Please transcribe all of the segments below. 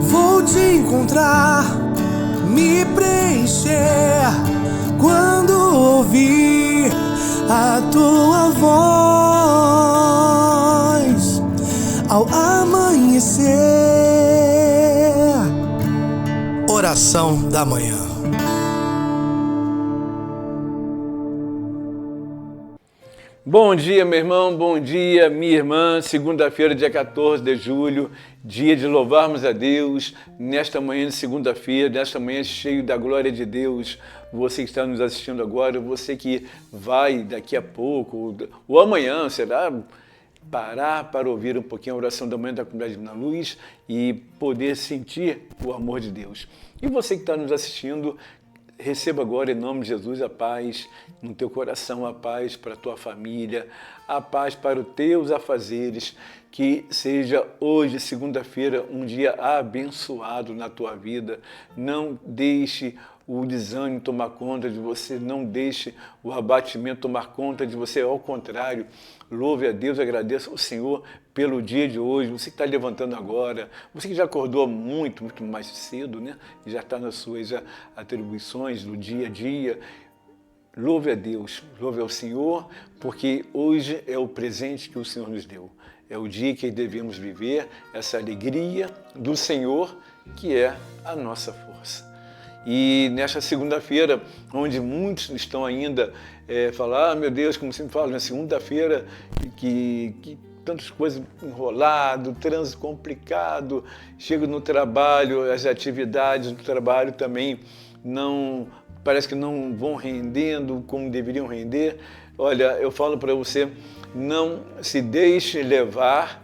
Vou te encontrar, me preencher quando ouvir a tua voz ao amanhecer. Oração da manhã. Bom dia, meu irmão, bom dia, minha irmã. Segunda-feira, dia 14 de julho, dia de louvarmos a Deus. Nesta manhã de segunda-feira, nesta manhã cheio da glória de Deus. Você que está nos assistindo agora, você que vai daqui a pouco, ou amanhã, será parar para ouvir um pouquinho a oração da manhã da Comunidade na Luz e poder sentir o amor de Deus. E você que está nos assistindo, receba agora, em nome de Jesus, a paz no teu coração, a paz para a tua família, a paz para os teus afazeres. Que seja hoje, segunda-feira, um dia abençoado na tua vida. Não deixe o desânimo tomar conta de você, não deixe o abatimento tomar conta de você. Ao contrário, louve a Deus, agradeça ao Senhor pelo dia de hoje. Você que está levantando agora, você que já acordou muito mais cedo, né? Já está nas suas atribuições do dia a dia. Louve a Deus, louve ao Senhor, porque hoje é o presente que o Senhor nos deu. É o dia que devemos viver essa alegria do Senhor, que é a nossa força. E nesta segunda-feira, onde muitos estão ainda falando, meu Deus, como sempre falo, na segunda-feira, que tantas coisas enrolado, trânsito complicado, chego no trabalho, as atividades do trabalho também parece que não vão rendendo como deveriam render. Olha, eu falo para você, não se deixe levar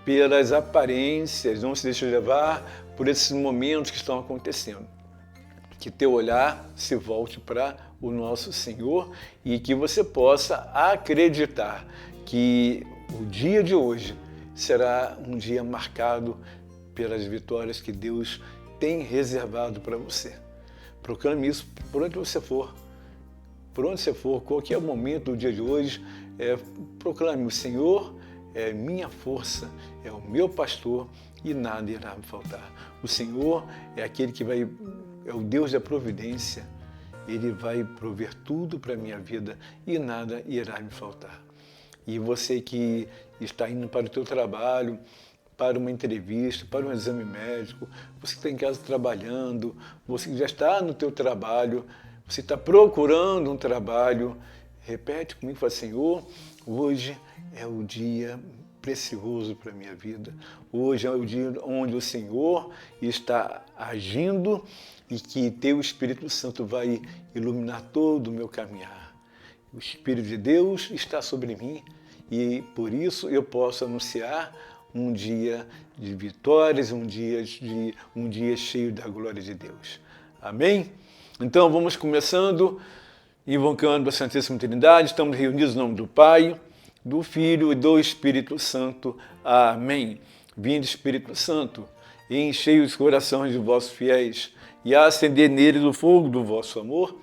pelas aparências, não se deixe levar por esses momentos que estão acontecendo. Que teu olhar se volte para o nosso Senhor e que você possa acreditar que o dia de hoje será um dia marcado pelas vitórias que Deus tem reservado para você. Proclame isso por onde você for. Por onde você for, qualquer momento do dia de hoje, proclame: o Senhor é minha força, é o meu pastor e nada irá me faltar. O Senhor é aquele que é o Deus da providência. Ele vai prover tudo para a minha vida e nada irá me faltar. E você que está indo para o teu trabalho, para uma entrevista, para um exame médico, você que está em casa trabalhando, você que já está no teu trabalho, você está procurando um trabalho, repete comigo, fala: Senhor, hoje é o dia precioso para a minha vida. Hoje é o dia onde o Senhor está agindo e que teu Espírito Santo vai iluminar todo o meu caminhar. O Espírito de Deus está sobre mim e por isso eu posso anunciar um dia de vitórias, um dia cheio da glória de Deus. Amém? Então vamos começando, invocando a Santíssima Trindade. Estamos reunidos no nome do Pai, do Filho e do Espírito Santo. Amém. Vinde, Espírito Santo, e enchei os corações de vossos fiéis, e acender neles o fogo do vosso amor.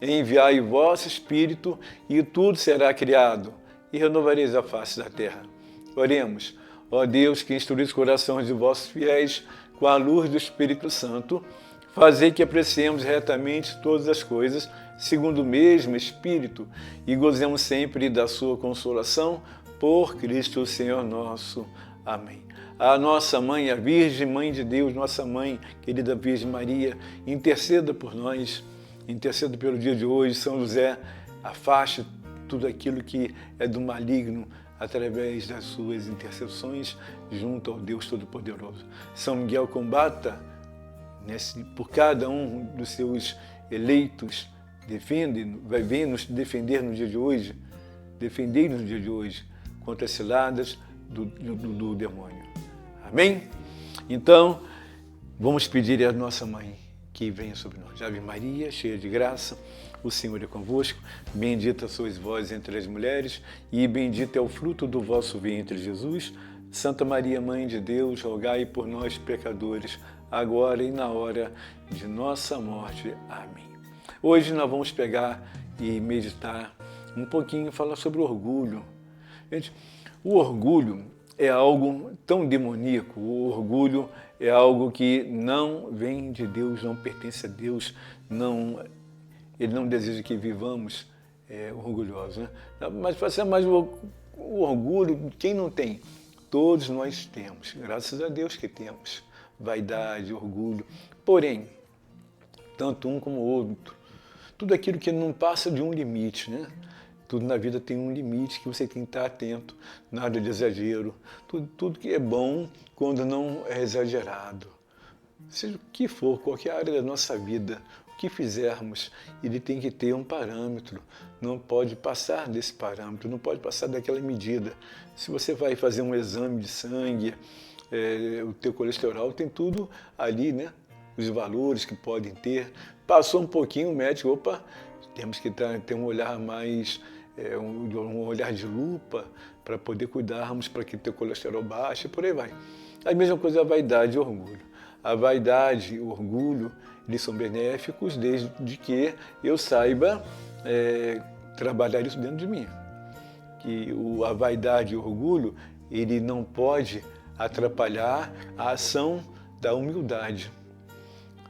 Enviai o vosso Espírito, e tudo será criado, e renovareis a face da terra. Oremos. Ó Deus, que instruís os corações de vossos fiéis com a luz do Espírito Santo, fazei que apreciemos retamente todas as coisas, segundo o mesmo Espírito, e gozemos sempre da sua consolação, por Cristo Senhor nosso. Amém. A nossa Mãe, a Virgem, Mãe de Deus, nossa Mãe, querida Virgem Maria, interceda por nós, interceda pelo dia de hoje. São José, afaste tudo aquilo que é do maligno, através das suas intercessões junto ao Deus Todo-Poderoso. São Miguel, combata por cada um dos seus eleitos, vai vir nos defender no dia de hoje, defender-nos no dia de hoje contra as ciladas do demônio. Amém? Então, vamos pedir à nossa Mãe que venha sobre nós. Ave Maria, cheia de graça, o Senhor é convosco, bendita sois vós entre as mulheres, e bendito é o fruto do vosso ventre, Jesus. Santa Maria, Mãe de Deus, rogai por nós, pecadores, agora e na hora de nossa morte. Amém. Hoje nós vamos pegar e meditar um pouquinho, falar sobre orgulho. Gente, o orgulho é algo tão demoníaco, o orgulho é algo que não vem de Deus, não pertence a Deus, Ele não deseja que vivamos orgulhosos, né? Mas o orgulho, quem não tem? Todos nós temos, graças a Deus que temos. Vaidade, orgulho. Porém, tanto um como o outro, tudo aquilo que não passa de um limite, né? Tudo na vida tem um limite que você tem que estar atento, nada de exagero. Tudo que é bom quando não é exagerado. Seja o que for, qualquer área da nossa vida, o que fizermos, ele tem que ter um parâmetro. Não pode passar desse parâmetro, não pode passar daquela medida. Se você vai fazer um exame de sangue, o teu colesterol tem tudo ali, né? Os valores que podem ter. Passou um pouquinho, o médico, opa, temos que ter um olhar mais, um olhar de lupa para poder cuidarmos para que o teu colesterol baixe e por aí vai. A mesma coisa a vaidade e o orgulho. A vaidade e o orgulho, eles são benéficos desde que eu saiba trabalhar isso dentro de mim. Que a vaidade e o orgulho, ele não pode atrapalhar a ação da humildade.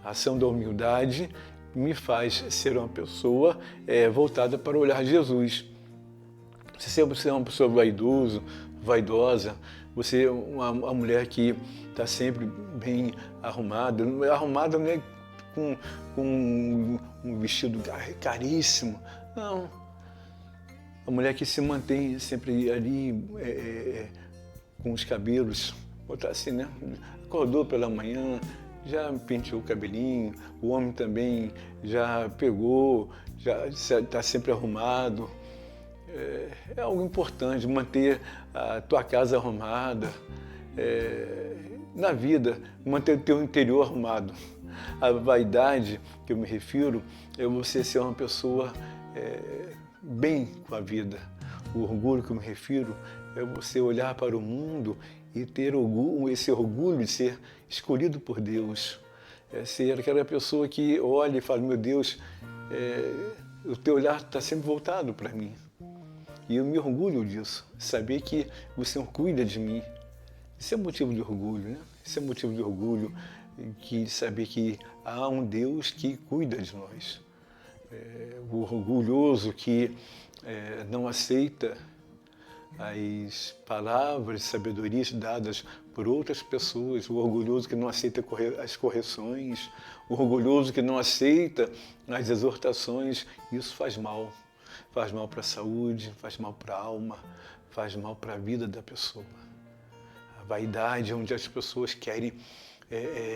A ação da humildade me faz ser uma pessoa voltada para o olhar de Jesus. Se você é uma pessoa vaidosa, você é uma mulher que está sempre bem arrumada. Arrumada não é com um vestido caríssimo, não. A mulher que se mantém sempre ali com os cabelos, botar assim, né? Acordou pela manhã, já penteou o cabelinho, o homem também já pegou, já está sempre arrumado. É algo importante, manter a tua casa arrumada, na vida, manter o teu interior arrumado. A vaidade que eu me refiro é você ser uma pessoa bem com a vida. O orgulho que eu me refiro é você olhar para o mundo e ter esse orgulho de ser escolhido por Deus. Ser aquela pessoa que olha e fala, meu Deus, o teu olhar está sempre voltado para mim. E eu me orgulho disso, saber que o Senhor cuida de mim. Isso é motivo de orgulho, né? Isso é motivo de orgulho, saber que há um Deus que cuida de nós. O orgulhoso que não aceita as palavras de sabedoria dadas por outras pessoas, o orgulhoso que não aceita as correções, o orgulhoso que não aceita as exortações, isso faz mal. Faz mal para a saúde, faz mal para a alma, faz mal para a vida da pessoa. A vaidade é onde as pessoas querem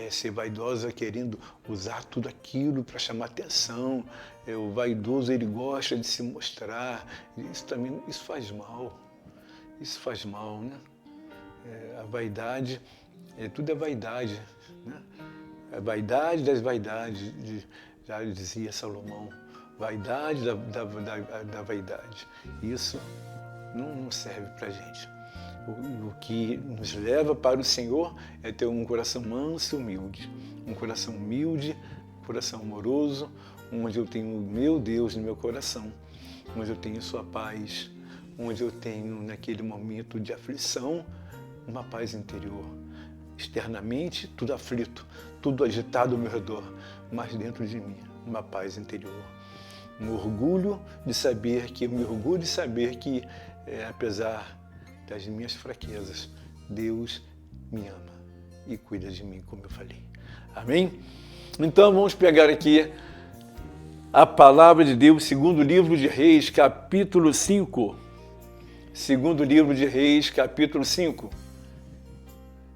ser vaidosa, querendo usar tudo aquilo para chamar atenção. O vaidoso, ele gosta de se mostrar. Isso faz mal. Isso faz mal, né? A vaidade, tudo é vaidade, né? A vaidade das vaidades, já dizia Salomão. Vaidade da vaidade. Isso não serve para a gente. O que nos leva para o Senhor é ter um coração manso e humilde. Um coração humilde, um coração amoroso, onde eu tenho o meu Deus no meu coração, onde eu tenho sua paz, onde eu tenho, naquele momento de aflição, uma paz interior. Externamente, tudo aflito, tudo agitado ao meu redor, mas dentro de mim, uma paz interior. Me orgulho de saber que, apesar das minhas fraquezas, Deus me ama e cuida de mim, como eu falei. Amém? Então vamos pegar aqui a palavra de Deus, segundo livro de Reis, capítulo 5. Segundo livro de Reis, capítulo 5.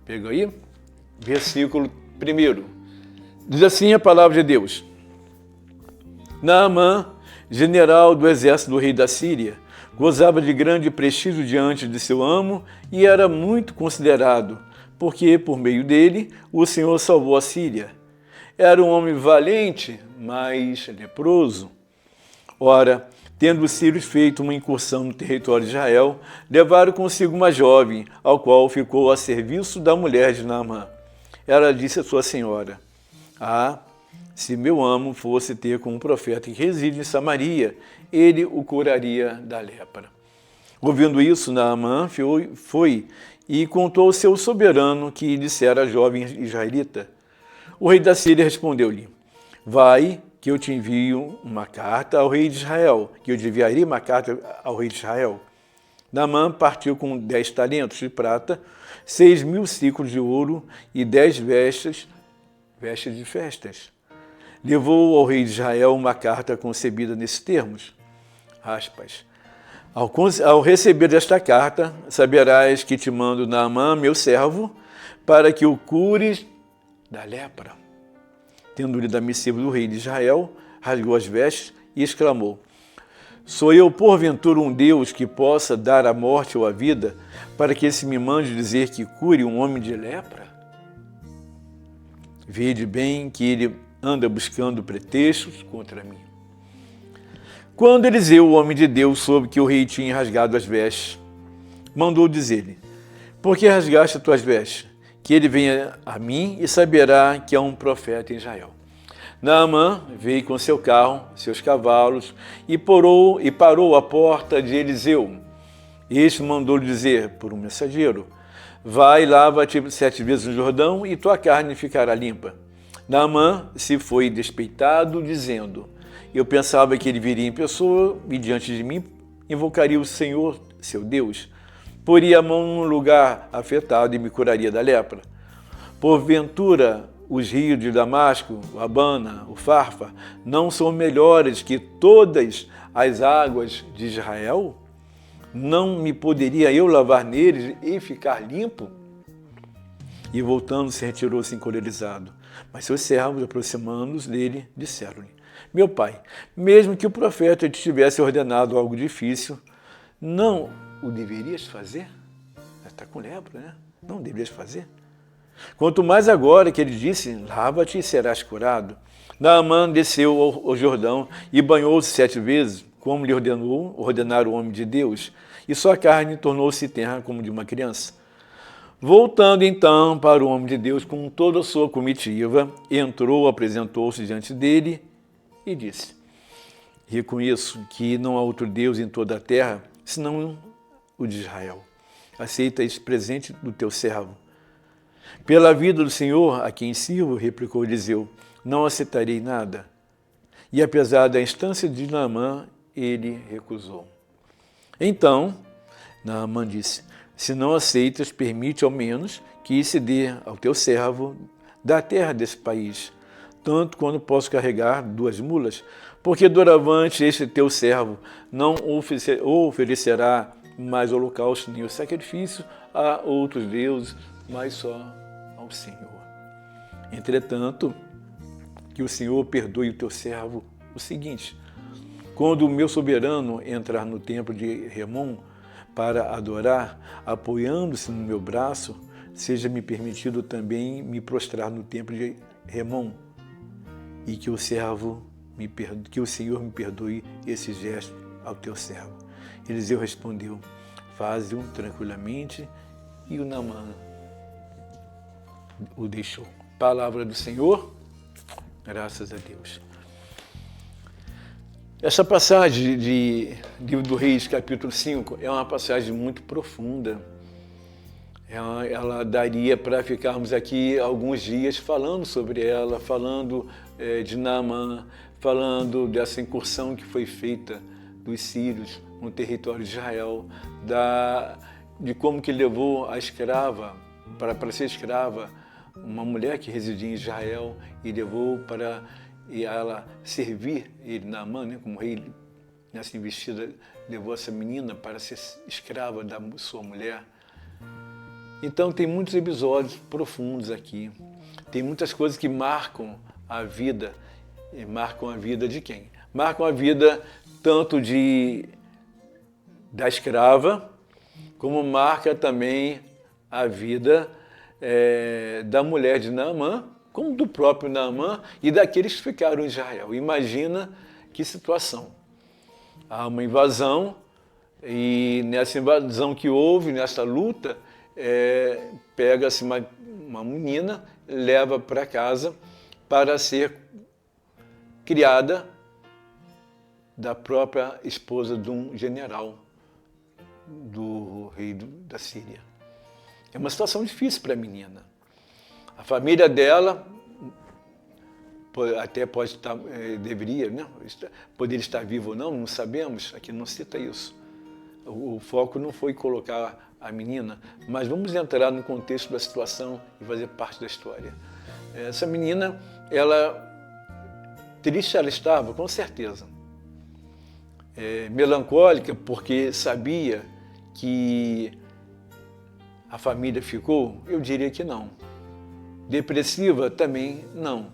Pegou aí? Versículo 1. Diz assim a palavra de Deus. Naamã, general do exército do rei da Síria, gozava de grande prestígio diante de seu amo e era muito considerado, porque, por meio dele, o Senhor salvou a Síria. Era um homem valente, mas leproso. Ora, tendo os sírios feito uma incursão no território de Israel, levaram consigo uma jovem, ao qual ficou a serviço da mulher de Naamã. Ela disse à sua senhora, Se meu amo fosse ter com um profeta que reside em Samaria, ele o curaria da lepra. Ouvindo isso, Naamã foi e contou ao seu soberano que dissera a jovem israelita. O rei da Síria respondeu-lhe: vai, que eu te envio uma carta ao rei de Israel, que eu te enviarei uma carta ao rei de Israel. Naamã partiu com 10 talentos de prata, 6.000 ciclos de ouro e 10 vestes de festas. Levou ao rei de Israel uma carta concebida nesses termos. Aspas. Ao receber esta carta, saberás que te mando Naamã, meu servo, para que o cures da lepra. Tendo lido a missiva do rei de Israel, rasgou as vestes e exclamou: sou eu, porventura, um Deus que possa dar a morte ou a vida, para que esse me mande dizer que cure um homem de lepra? Vede bem que ele anda buscando pretextos contra mim. Quando Eliseu, o homem de Deus, soube que o rei tinha rasgado as vestes, mandou dizer-lhe: por que rasgaste as tuas vestes? Que ele venha a mim e saberá que é um profeta em Israel. Naamã veio com seu carro, seus cavalos, e parou à porta de Eliseu. Este mandou-lhe dizer, por um mensageiro: vai, lava-te 7 vezes no Jordão, e tua carne ficará limpa. Naamã se foi despeitado, dizendo: eu pensava que ele viria em pessoa e diante de mim invocaria o Senhor, seu Deus, poria a mão num lugar afetado e me curaria da lepra. Porventura, os rios de Damasco, o Abana, o Farfa, não são melhores que todas as águas de Israel? Não me poderia eu lavar neles e ficar limpo? E voltando-se, retirou-se encolerizado. Mas seus servos, aproximando-os dele, disseram-lhe: meu pai, mesmo que o profeta te tivesse ordenado algo difícil, não o deverias fazer? Está com lepra, né? Não deverias fazer? Quanto mais agora que ele disse: lava-te e serás curado. Naamã desceu ao Jordão e banhou-se 7 vezes, como lhe ordenar o homem de Deus, e sua carne tornou-se tenra como de uma criança. Voltando então para o homem de Deus com toda a sua comitiva, entrou, apresentou-se diante dele e disse: reconheço que não há outro Deus em toda a terra, senão o de Israel. Aceita este presente do teu servo. Pela vida do Senhor, a quem sirvo, replicou Eliseu, não aceitarei nada. E apesar da instância de Naamã, ele recusou. Então, Naamã disse: se não aceitas, permite ao menos que se dê ao teu servo da terra desse país, tanto quanto posso carregar 2 mulas, porque doravante este teu servo não oferecerá mais holocausto nem o sacrifício a outros deuses, mas só ao Senhor. Entretanto, que o Senhor perdoe o teu servo o seguinte: quando o meu soberano entrar no templo de Remon para adorar, apoiando-se no meu braço, seja-me permitido também me prostrar no templo de Remon, e que o Senhor me perdoe esse gesto ao teu servo. Eliseu respondeu: faze-o tranquilamente, e o Naamã o deixou. Palavra do Senhor, graças a Deus. Essa passagem de Livro do Reis, capítulo 5, é uma passagem muito profunda. Ela daria para ficarmos aqui alguns dias falando sobre ela, falando de Naamã, falando dessa incursão que foi feita dos sírios no território de Israel, de como que levou a escrava, para ser escrava, uma mulher que residia em Israel, e levou para ela servir ele, Naamã, né, como rei, nessa investida, levou essa menina para ser escrava da sua mulher. Então tem muitos episódios profundos aqui, tem muitas coisas que marcam a vida, e marcam a vida de quem? Marcam a vida tanto da escrava, como marca também a vida da mulher de Naamã, como do próprio Naamã e daqueles que ficaram em Israel. Imagina que situação. Há uma invasão, e nessa invasão que houve, nessa luta, pega-se uma menina, leva para casa para ser criada da própria esposa de um general do rei da Síria. É uma situação difícil para a menina. A família dela até pode estar, deveria, né? Poderia estar vivo ou não, não sabemos, aqui não cita isso. O foco não foi colocar a menina, mas vamos entrar no contexto da situação e fazer parte da história. Essa menina, triste ela estava, com certeza. Melancólica, porque sabia que a família ficou? Eu diria que não. Depressiva? Também não.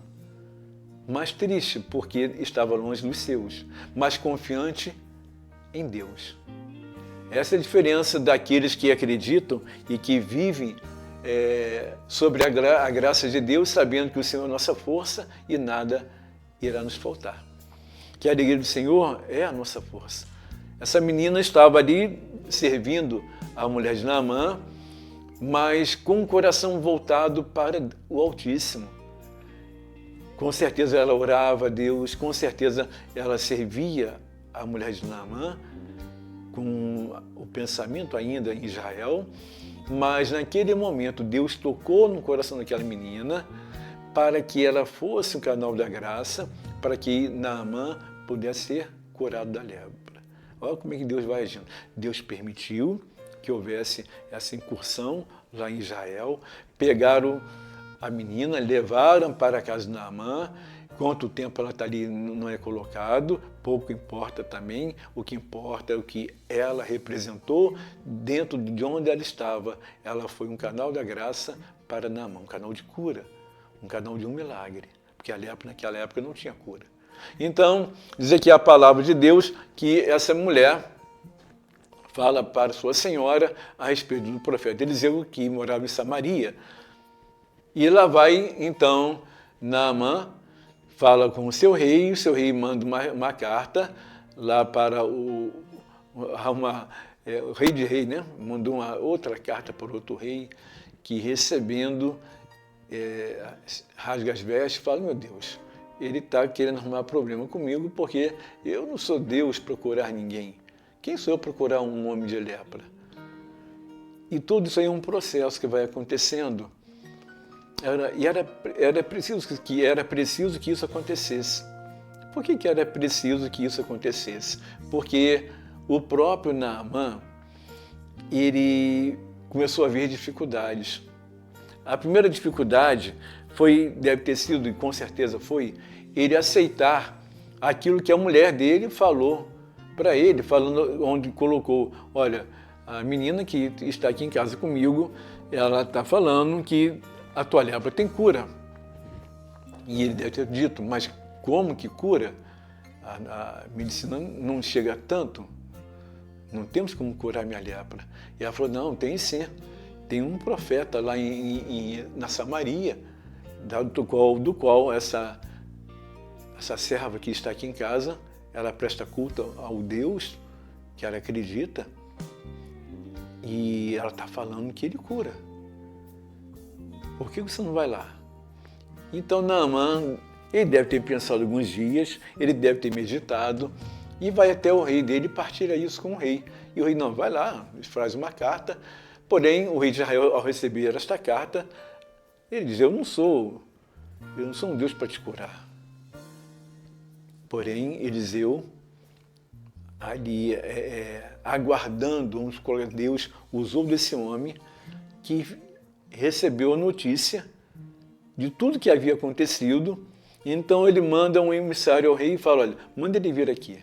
Mas triste, porque estava longe dos seus, mas confiante em Deus. Essa é a diferença daqueles que acreditam e que vivem sobre a graça de Deus, sabendo que o Senhor é nossa força e nada irá nos faltar. Que a alegria do Senhor é a nossa força. Essa menina estava ali servindo a mulher de Naamã, mas com o coração voltado para o Altíssimo. Com certeza ela orava a Deus, com certeza ela servia a mulher de Naamã, com o pensamento ainda em Israel, mas naquele momento Deus tocou no coração daquela menina para que ela fosse um canal da graça, para que Naamã pudesse ser curado da lepra. Olha como é que Deus vai agindo. Deus permitiu que houvesse essa incursão lá em Israel, pegaram a menina, levaram para a casa de Naamã. Quanto tempo ela está ali não é colocado, pouco importa também. O que importa é o que ela representou dentro de onde ela estava. Ela foi um canal da graça para Naamã, um canal de cura, um canal de um milagre, porque a lepra naquela época não tinha cura. Então, diz aqui a palavra de Deus que essa mulher fala para sua senhora a respeito do profeta Eliseu, que morava em Samaria. E lá vai, então, Naamã, fala com o seu rei manda uma carta lá para o rei de rei, né? Mandou uma outra carta para outro rei, que recebendo, rasga as vestes e fala, meu Deus, ele está querendo arrumar problema comigo, porque eu não sou Deus para curar ninguém. Quem sou eu para curar um homem de lepra? E tudo isso aí é um processo que vai acontecendo. Era preciso que isso acontecesse. Por que era preciso que isso acontecesse? Porque o próprio Naamã, ele começou a ver dificuldades. A primeira dificuldade deve ter sido, e com certeza foi, ele aceitar aquilo que a mulher dele falou para ele, falando, onde colocou, olha, a menina que está aqui em casa comigo, ela está falando que a tua lepra tem cura. E ele deve ter dito, mas como que cura? A medicina não chega a tanto, não temos como curar minha lepra. E ela falou, não, tem sim. Tem um profeta lá na Samaria, do qual essa serva que está aqui em casa, ela presta culto ao Deus que ela acredita, e ela está falando que ele cura. Por que você não vai lá? Então Naamã, ele deve ter pensado alguns dias, ele deve ter meditado, e vai até o rei dele e partilha isso com o rei. E o rei, não, vai lá, faz uma carta. Porém, o rei de Israel, ao receber esta carta, ele diz, eu não sou um Deus para te curar. Porém, Eliseu, ali aguardando, vamos colocar, Deus usou desse homem que recebeu a notícia de tudo que havia acontecido. Então ele manda um emissário ao rei e fala, olha, manda ele vir aqui.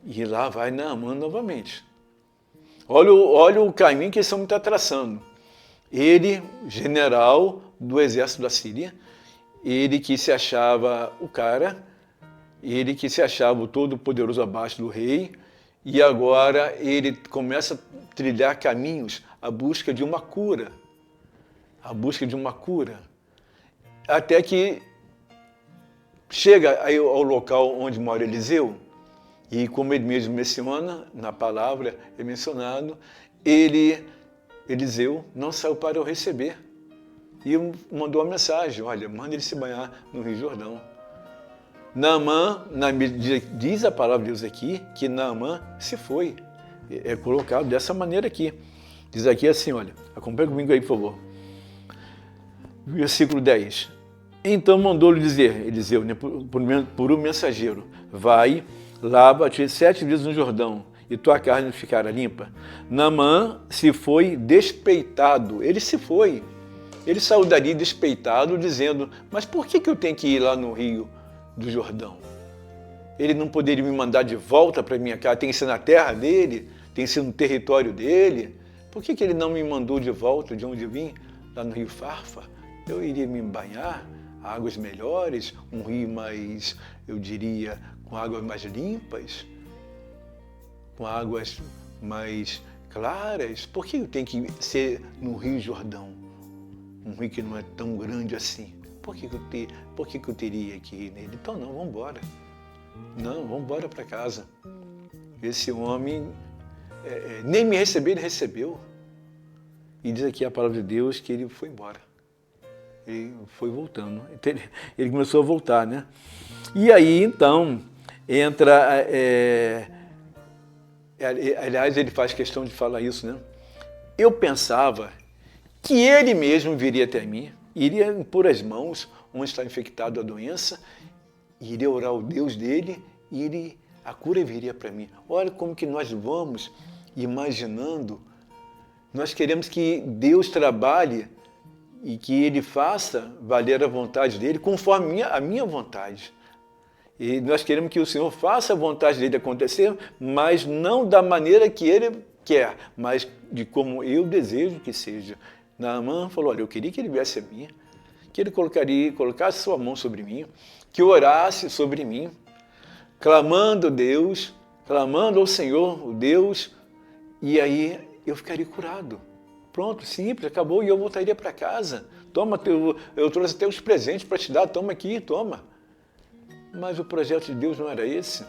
E lá vai Naamã novamente. Olha o caminho que esse homem está traçando. Ele, general do exército da Síria, ele que se achava o cara, ele que se achava o todo-poderoso abaixo do rei, e agora ele começa a trilhar caminhos à busca de uma cura. Até que chega aí ao local onde mora Eliseu, e como ele mesmo menciona, na palavra é mencionado, Eliseu não saiu para o receber. E mandou uma mensagem, olha, manda ele se banhar no Rio Jordão. Naamã, diz a palavra de Deus aqui, que Naamã se foi. É colocado dessa maneira aqui. Diz aqui assim, olha, acompanha comigo aí, por favor. Versículo 10. Então mandou-lhe dizer, Eliseu, né, por um mensageiro, vai, lava-te 7 vezes no Jordão, e tua carne ficará limpa. Naamã se foi despeitado, ele se foi. Ele saiu dali despeitado, dizendo, mas por que eu tenho que ir lá no rio do Jordão? Ele não poderia me mandar de volta para minha casa, tem que ser na terra dele, tem que ser no território dele. Por que ele não me mandou de volta de onde eu vim, lá no rio Farfa? Eu iria me banhar, águas melhores, um rio mais, eu diria, com águas mais limpas, com águas mais claras. Por que eu tenho que ser no Rio Jordão? Um rio que não é tão grande assim. Por que eu teria que ir nele? Então não, vamos embora. Não, vamos embora para casa. Esse homem nem me receber, ele recebeu. E diz aqui a palavra de Deus que ele foi embora. Ele foi voltando. Ele começou a voltar, né? E aí, então, entra... aliás, ele faz questão de falar isso, né? Eu pensava que ele mesmo viria até mim, iria impor as mãos onde está infectado a doença, iria orar ao Deus dele e a cura viria para mim. Olha como que nós vamos imaginando. Nós queremos que Deus trabalhe e que Ele faça valer a vontade dEle conforme a minha vontade. E nós queremos que o Senhor faça a vontade dEle acontecer, mas não da maneira que Ele quer, mas de como eu desejo que seja. Naamã falou, olha, eu queria que Ele viesse a mim, que Ele colocasse sua mão sobre mim, que orasse sobre mim, clamando a Deus, clamando ao Senhor, o Deus, e aí eu ficaria curado. Pronto, simples, acabou, e eu voltaria para casa. Toma, eu trouxe até os presentes para te dar, toma aqui, toma. Mas o projeto de Deus não era esse.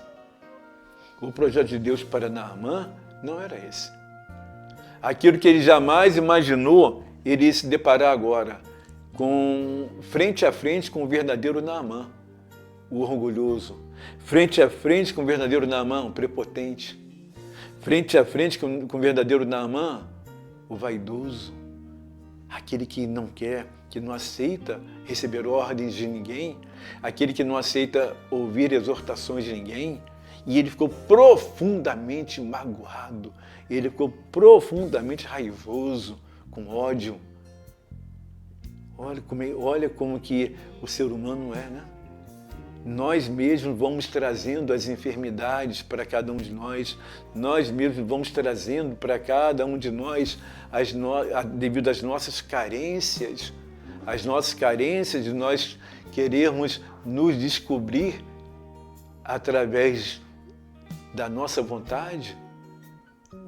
O projeto de Deus para Naamã não era esse. Aquilo que ele jamais imaginou, ele ia se deparar agora, frente a frente com o verdadeiro Naamã, o orgulhoso. Frente a frente com o verdadeiro Naamã, o prepotente. Frente a frente com o verdadeiro Naamã, o vaidoso, aquele que não quer, que não aceita receber ordens de ninguém, aquele que não aceita ouvir exortações de ninguém, e ele ficou profundamente magoado, ele ficou profundamente raivoso, com ódio. Olha como que o ser humano é, né? Nós mesmos vamos trazendo as enfermidades para cada um de nós, nós mesmos vamos trazendo para cada um de nós, devido às nossas carências de nós querermos nos descobrir através da nossa vontade,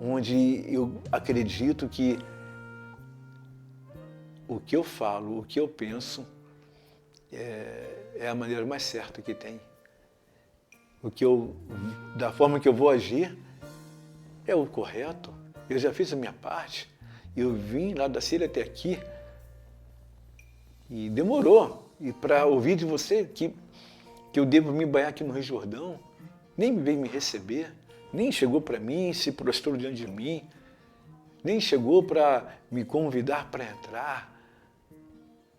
onde eu acredito que o que eu falo, o que eu penso, é a maneira mais certa que tem. Da forma que eu vou agir é o correto. Eu já fiz a minha parte. Eu vim lá da Síria até aqui e demorou. E para ouvir de você que eu devo me banhar aqui no Rio Jordão, nem veio me receber, nem chegou para mim, se prostrou diante de mim, nem chegou para me convidar para entrar.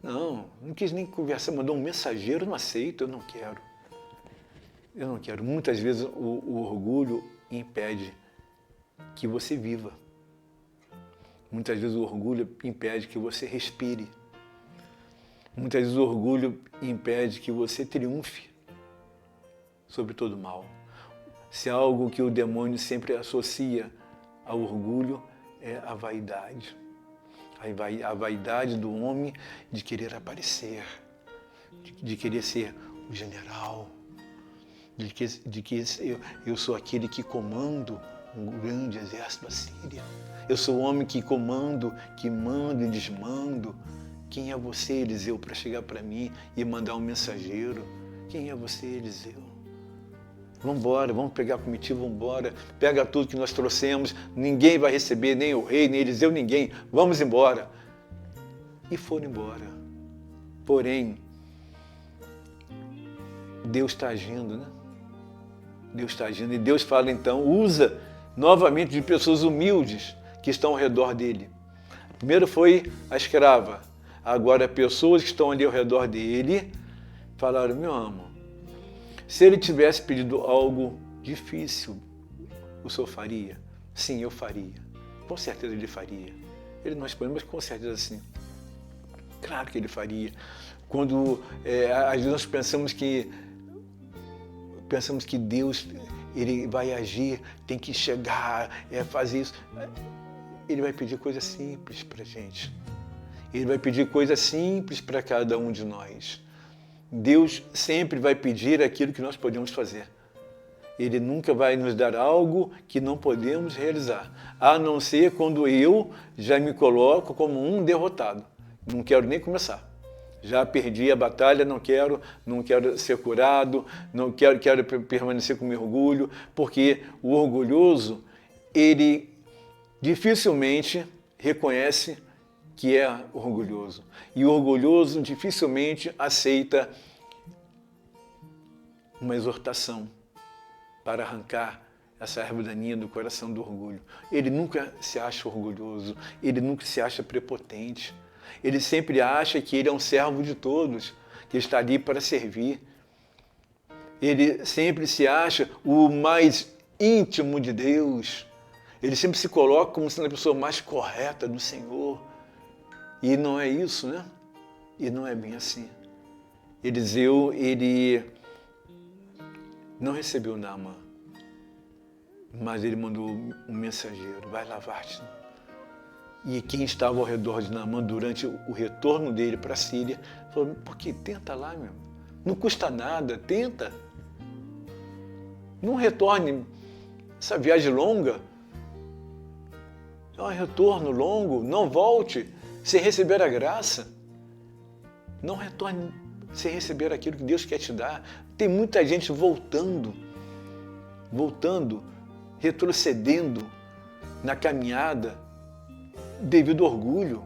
Não quis nem conversar, mandou um mensageiro, não aceito, eu não quero. Eu não quero. Muitas vezes o orgulho impede que você viva. Muitas vezes o orgulho impede que você respire. Muitas vezes o orgulho impede que você triunfe sobre todo mal. Se há algo que o demônio sempre associa ao orgulho, é a vaidade. A vaidade do homem de querer aparecer, de querer ser o general, de que eu sou aquele que comando um grande exército da Síria. Eu sou o homem que comando, que mando e desmando. Quem é você, Eliseu, para chegar para mim e mandar um mensageiro? Quem é você, Eliseu? Vamos embora, vamos pegar a comitiva, vamos embora. Pega tudo que nós trouxemos, ninguém vai receber, nem o rei, nem Eliseu, ninguém. Vamos embora. E foram embora. Porém, Deus está agindo, né? Deus está agindo. E Deus fala então, usa novamente de pessoas humildes que estão ao redor dele. Primeiro foi a escrava. Agora pessoas que estão ali ao redor dele falaram, meu amor, se ele tivesse pedido algo difícil, o senhor faria? Sim, eu faria. Com certeza ele faria. Ele não respondeu, mas com certeza sim. Claro que ele faria. Quando às vezes nós pensamos que Deus ele vai agir, tem que chegar, fazer isso. Ele vai pedir coisas simples para a gente. Ele vai pedir coisas simples para cada um de nós. Deus sempre vai pedir aquilo que nós podemos fazer. Ele nunca vai nos dar algo que não podemos realizar, a não ser quando eu já me coloco como um derrotado. Não quero nem começar. Já perdi a batalha, não quero ser curado, quero permanecer com meu orgulho, porque o orgulhoso, ele dificilmente reconhece que é orgulhoso. E o orgulhoso dificilmente aceita uma exortação para arrancar essa erva daninha do coração do orgulho. Ele nunca se acha orgulhoso, ele nunca se acha prepotente. Ele sempre acha que ele é um servo de todos, que está ali para servir. Ele sempre se acha o mais íntimo de Deus. Ele sempre se coloca como sendo a pessoa mais correta do Senhor. E não é isso, né? E não é bem assim. Eliseu, ele não recebeu Naamã, mas ele mandou um mensageiro, vai lavar-te. E quem estava ao redor de Naamã durante o retorno dele para a Síria, falou, por que? Tenta lá, meu. Não custa nada, tenta. Não retorne essa viagem longa. É um retorno longo, não volte sem receber a graça. Não retorne sem receber aquilo que Deus quer te dar. Tem muita gente voltando, retrocedendo na caminhada devido ao orgulho,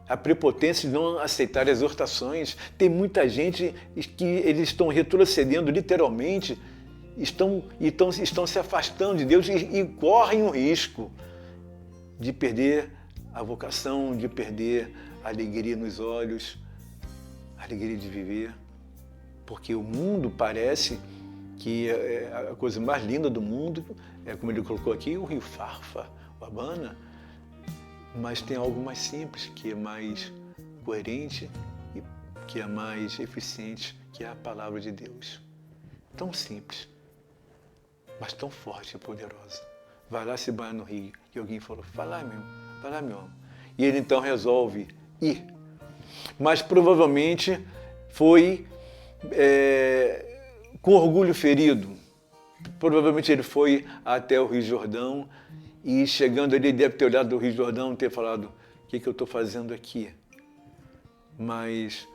a prepotência de não aceitar exortações. Tem muita gente que eles estão retrocedendo literalmente, estão se afastando de Deus e correm o risco de perder a vocação, de perder a alegria nos olhos, a alegria de viver. Porque o mundo parece que é a coisa mais linda do mundo, como ele colocou aqui, o rio Farfa, o Abana, mas tem algo mais simples, que é mais coerente e que é mais eficiente, que é a palavra de Deus. Tão simples, mas tão forte e poderosa. Vai lá se banhar no rio. E alguém falou, vai lá, meu amor. E ele então resolve ir. Mas provavelmente foi com orgulho ferido. Provavelmente ele foi até o Rio Jordão e chegando ali, ele deve ter olhado do Rio Jordão e ter falado, o que eu estou fazendo aqui? Mas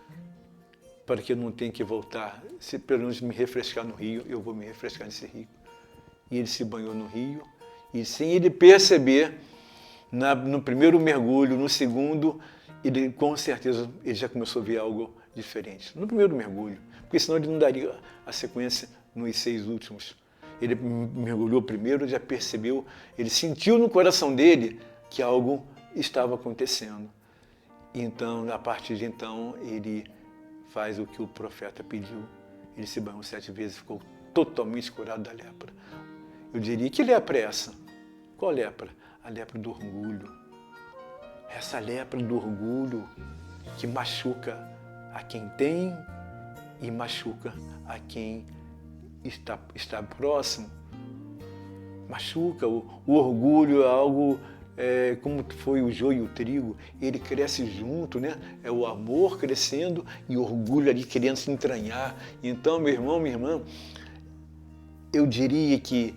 para que eu não tenha que voltar, se pelo menos me refrescar no rio, eu vou me refrescar nesse rio. E ele se banhou no rio e sem ele perceber, no primeiro mergulho, no segundo, ele com certeza ele já começou a ver algo diferente. No primeiro mergulho, porque senão ele não daria a sequência nos 6 últimos. Ele mergulhou primeiro, já percebeu, ele sentiu no coração dele que algo estava acontecendo. Então, a partir de então, ele faz o que o profeta pediu. Ele se banhou 7 vezes, ficou totalmente curado da lepra. Eu diria, que lepra é essa? Qual lepra? A lepra do orgulho. Essa lepra do orgulho que machuca a quem tem e machuca a quem está próximo. Machuca. O orgulho é algo como foi o joio e o trigo, ele cresce junto, né? É o amor crescendo e o orgulho ali querendo se entranhar. Então, meu irmão, minha irmã, eu diria que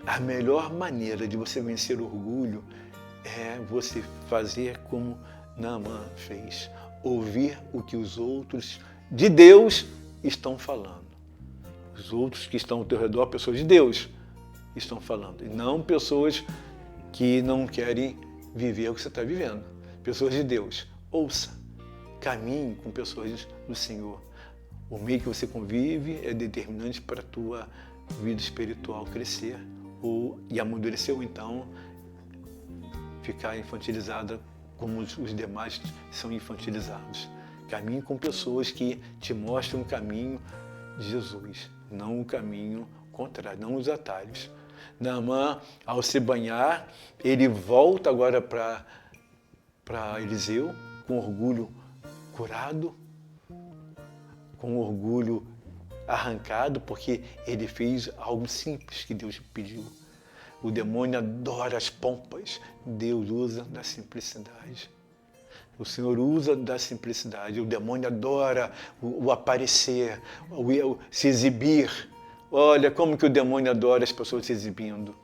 a melhor maneira de você vencer o orgulho é você fazer como Naamã fez. Ouvir o que os outros de Deus estão falando. Os outros que estão ao teu redor, pessoas de Deus, estão falando. E não pessoas que não querem viver o que você está vivendo. Pessoas de Deus. Ouça. Caminhe com pessoas do Senhor. O meio que você convive é determinante para a tua vida espiritual crescer e amadurecer, ou então ficar infantilizada como os demais são infantilizados. Caminhe com pessoas que te mostram o caminho de Jesus, não o caminho contrário, não os atalhos. Naamã, ao se banhar, ele volta agora para Eliseu, com orgulho curado, com orgulho arrancado, porque ele fez algo simples que Deus pediu. O demônio adora as pompas, Deus usa da simplicidade. O Senhor usa da simplicidade, o demônio adora o aparecer, se exibir. Olha como que o demônio adora as pessoas se exibindo.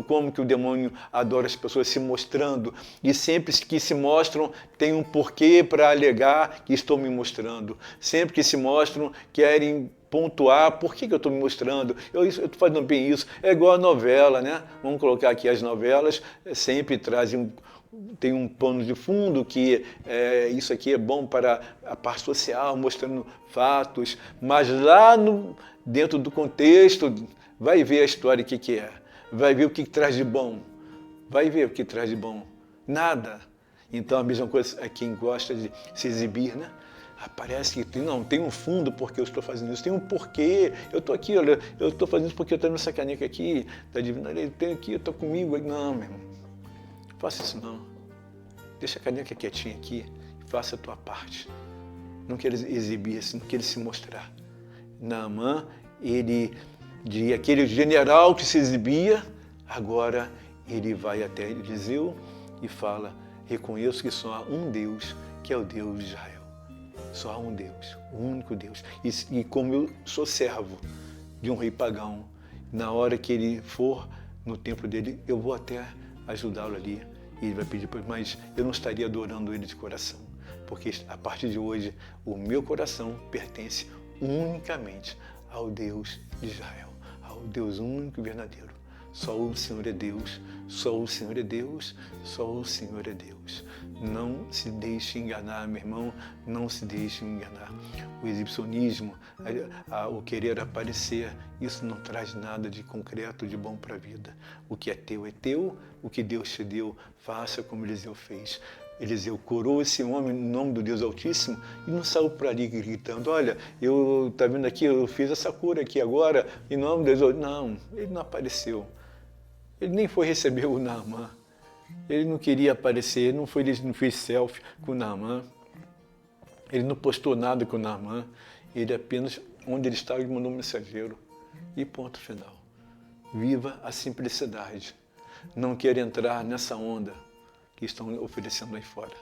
Como que o demônio adora as pessoas se mostrando. E sempre que se mostram, tem um porquê para alegar que estou me mostrando. Sempre que se mostram, querem pontuar, por que eu estou me mostrando? Eu estou fazendo bem isso. É igual a novela, né? Vamos colocar aqui as novelas, sempre trazem tem um pano de fundo que isso aqui é bom para a parte social, mostrando fatos, mas lá dentro do contexto, vai ver a história que é, vai ver o que traz de bom, vai ver o que traz de bom, nada. Então a mesma coisa é quem gosta de se exibir, né? Parece que tem um fundo porque eu estou fazendo isso, tem um porquê, eu estou aqui, olha, eu estou fazendo isso porque eu tenho essa caneca aqui, da Divina Lei, tem aqui, eu estou comigo, não, meu irmão. Faça isso não. Deixa a caneca quietinha aqui e faça a tua parte. Não queira exibir, não queira se mostrar. Naamã, de aquele general que se exibia, agora ele vai até Eliseu e fala: reconheço que só há um Deus, que é o Deus de Israel. Só há um Deus, o único Deus. E como eu sou servo de um rei pagão, na hora que ele for no templo dele, eu vou até ajudá-lo ali. E ele vai pedir, mas eu não estaria adorando ele de coração, porque a partir de hoje o meu coração pertence unicamente ao Deus de Israel, ao Deus único e verdadeiro. Só o Senhor é Deus, só o Senhor é Deus, só o Senhor é Deus. Não se deixe enganar, meu irmão, não se deixe enganar. O exibicionismo, o querer aparecer, isso não traz nada de concreto, de bom para a vida. O que é teu, o que Deus te deu, faça como Eliseu fez. Eliseu curou esse homem no nome do Deus Altíssimo e não saiu para ali gritando: olha, tá vendo aqui, eu fiz essa cura aqui agora, em nome de Deus. Não, ele não apareceu. Ele nem foi receber o Naamã. Ele não queria aparecer, ele não fez selfie com o Naamã. Ele não postou nada com o Naamã. Ele apenas, onde ele estava, ele mandou um mensageiro. E ponto final. Viva a simplicidade. Não queira entrar nessa onda que estão oferecendo aí fora.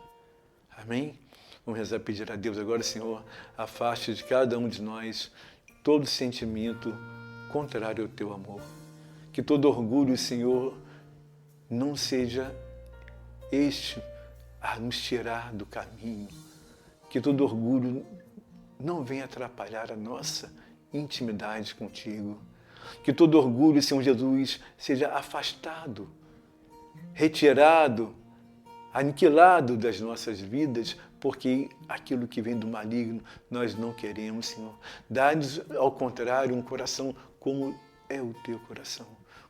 Amém? Vamos rezar, pedir a Deus agora, Senhor, afaste de cada um de nós todo sentimento contrário ao teu amor. Que todo orgulho, Senhor, não seja este a nos tirar do caminho. Que todo orgulho não venha atrapalhar a nossa intimidade contigo. Que todo orgulho, Senhor Jesus, seja afastado, retirado, aniquilado das nossas vidas, porque aquilo que vem do maligno nós não queremos, Senhor. Dá-nos, ao contrário, um coração como é o teu coração.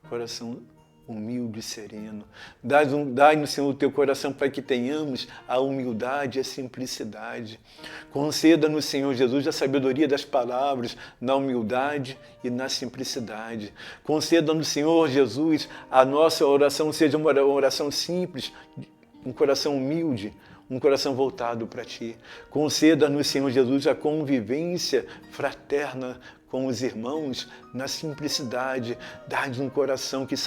Coração humilde e sereno. Dai-nos, Senhor, o teu coração para que tenhamos a humildade e a simplicidade. Conceda-nos, Senhor Jesus, a sabedoria das palavras, na humildade e na simplicidade. Conceda-nos, Senhor Jesus, a nossa oração seja uma oração simples, um coração humilde, um coração voltado para Ti. Conceda-nos, Senhor Jesus, a convivência fraterna com os irmãos na simplicidade. Dá-nos um coração que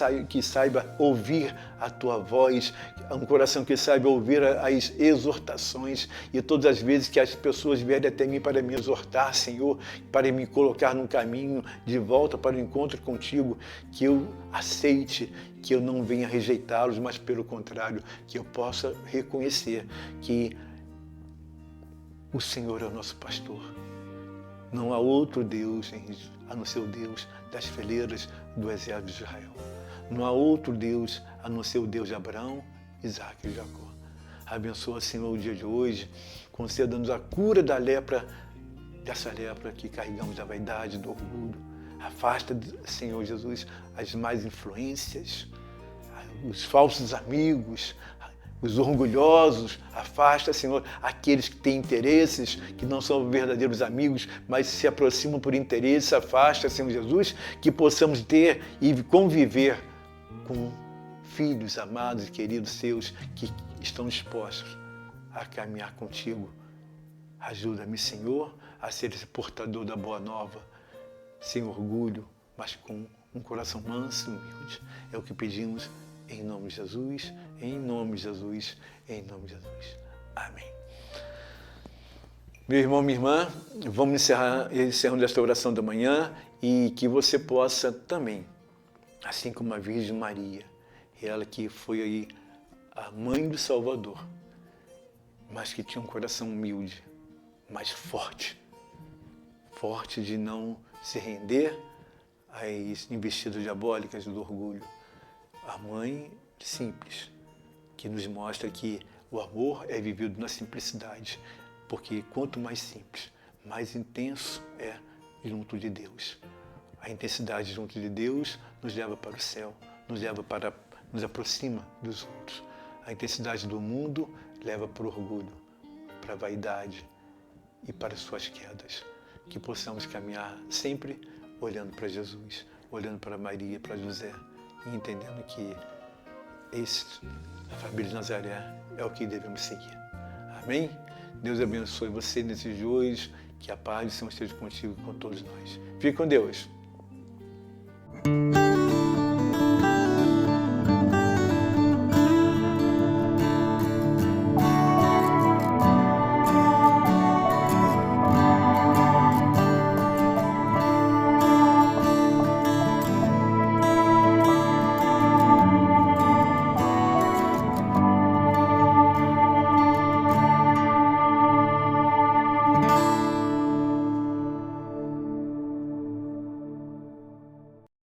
saiba ouvir a Tua voz, um coração que saiba ouvir as exortações. E todas as vezes que as pessoas vierem até mim para me exortar, Senhor, para me colocar no caminho de volta para o encontro contigo, que eu aceite, que eu não venha rejeitá-los, mas pelo contrário, que eu possa reconhecer que o Senhor é o nosso pastor. Não há outro Deus a não ser o Deus das fileiras do exército de Israel. Não há outro Deus a não ser o Deus de Abraão, Isaque e Jacó. Abençoa, Senhor, o dia de hoje. Conceda-nos a cura da lepra dessa lepra que carregamos da vaidade, do orgulho. Afasta, Senhor Jesus, as más influências, os falsos amigos, os orgulhosos. Afasta, Senhor, aqueles que têm interesses, que não são verdadeiros amigos, mas se aproximam por interesse. Afasta, Senhor Jesus, que possamos ter e conviver com filhos amados e queridos seus que estão dispostos a caminhar contigo. Ajuda-me, Senhor, a ser esse portador da boa nova, sem orgulho, mas com um coração manso e humilde. É o que pedimos em nome de Jesus, em nome de Jesus, em nome de Jesus. Amém. Meu irmão, minha irmã, vamos encerrando esta oração da manhã e que você possa também, assim como a Virgem Maria, ela que foi aí a mãe do Salvador, mas que tinha um coração humilde, mas forte de não se render às investidas diabólicas do orgulho. A mãe simples, que nos mostra que o amor é vivido na simplicidade, porque quanto mais simples, mais intenso é junto de Deus. A intensidade junto de Deus nos leva para o céu, nos aproxima dos outros. A intensidade do mundo leva para o orgulho, para a vaidade e para suas quedas. Que possamos caminhar sempre olhando para Jesus, olhando para Maria, para José, e entendendo que a família de Nazaré é o que devemos seguir. Amém? Deus abençoe você nesses dias, que a paz do Senhor esteja contigo e com todos nós. Fique com Deus.